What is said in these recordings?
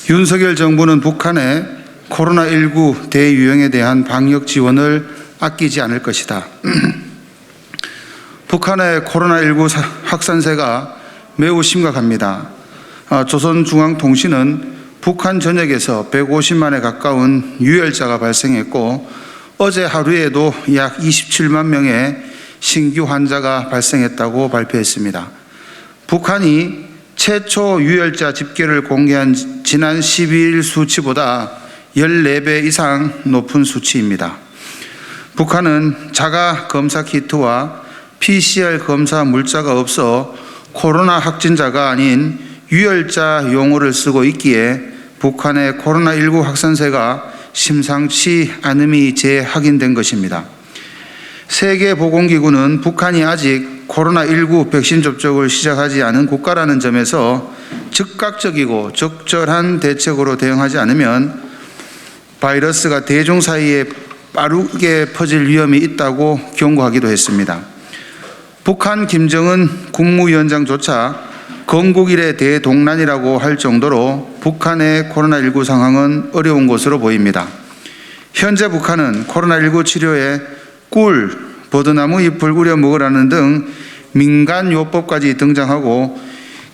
윤석열 정부는 북한의 코로나19 대유행에 대한 방역 지원을 아끼지 않을 것이다. 북한의 코로나19 확산세가 매우 심각합니다. 조선중앙통신은 북한 전역에서 150만에 가까운 유혈자가 발생했고 어제 하루에도 약 27만 명의 신규 환자가 발생했다고 발표했습니다. 북한이 최초 유혈자 집계를 공개한 지난 12일 수치보다 14배 이상 높은 수치입니다. 북한은 자가 검사 키트와 PCR 검사 물자가 없어 코로나 확진자가 아닌 유혈자 용어를 쓰고 있기에 북한의 코로나19 확산세가 심상치 않음이 재확인된 것입니다. 세계보건기구는 북한이 아직 코로나19 백신 접종을 시작하지 않은 국가라는 점에서 즉각적이고 적절한 대책으로 대응하지 않으면 바이러스가 대중 사이에 빠르게 퍼질 위험이 있다고 경고하기도 했습니다. 북한 김정은 국무위원장조차 건국 이래 대동난이라고 할 정도로 북한의 코로나19 상황은 어려운 것으로 보입니다. 현재 북한은 코로나19 치료에 꿀, 버드나무 잎을 우려 먹으라는 등 민간요법까지 등장하고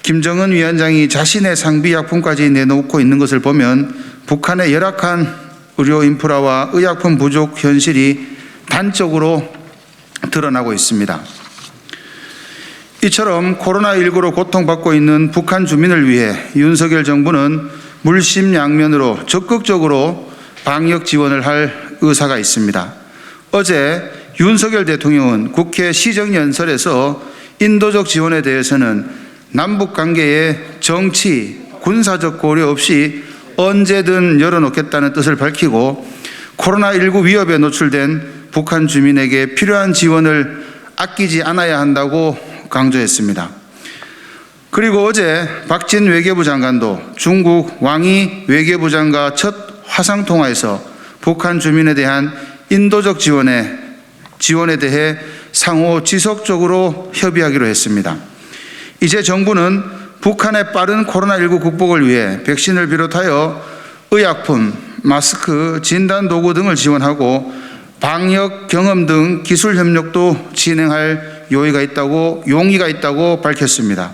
김정은 위원장이 자신의 상비약품까지 내놓고 있는 것을 보면 북한의 열악한 의료 인프라와 의약품 부족 현실이 단적으로 드러나고 있습니다. 이처럼 코로나19로 고통받고 있는 북한 주민을 위해 윤석열 정부는 물심양면으로 적극적으로 방역 지원을 할 의사가 있습니다. 어제 윤석열 대통령은 국회 시정연설에서 인도적 지원에 대해서는 남북관계의 정치, 군사적 고려 없이 언제든 열어놓겠다는 뜻을 밝히고 코로나19 위협에 노출된 북한 주민에게 필요한 지원을 아끼지 않아야 한다고 강조했습니다. 그리고 어제 박진 외교부 장관도 중국 왕이 외교부 장과 첫 화상통화에서 북한 주민에 대한 인도적 지원에 대해 상호 지속적으로 협의하기로 했습니다. 이제 정부는 북한의 빠른 코로나19 극복을 위해 백신을 비롯하여 의약품, 마스크, 진단도구 등을 지원하고 방역 경험 등 기술 협력도 진행할 용의가 있다고 밝혔습니다.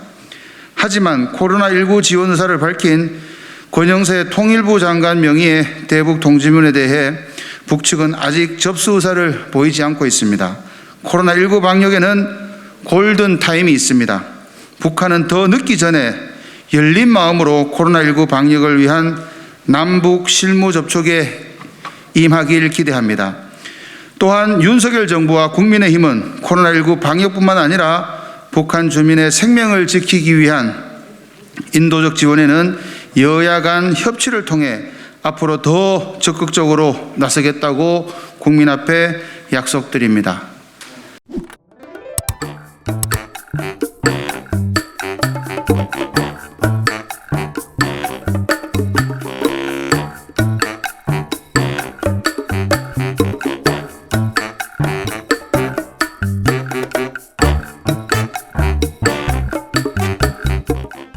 하지만 코로나19 지원 의사를 밝힌 권영세 통일부 장관 명의의 대북 통지문에 대해 북측은 아직 접수 의사를 보이지 않고 있습니다. 코로나19 방역에는 골든 타임이 있습니다. 북한은 더 늦기 전에 열린 마음으로 코로나19 방역을 위한 남북 실무 접촉에 임하길 기대합니다. 또한 윤석열 정부와 국민의힘은 코로나19 방역뿐만 아니라 북한 주민의 생명을 지키기 위한 인도적 지원에는 여야 간 협치를 통해 앞으로 더 적극적으로 나서겠다고 국민 앞에 약속드립니다.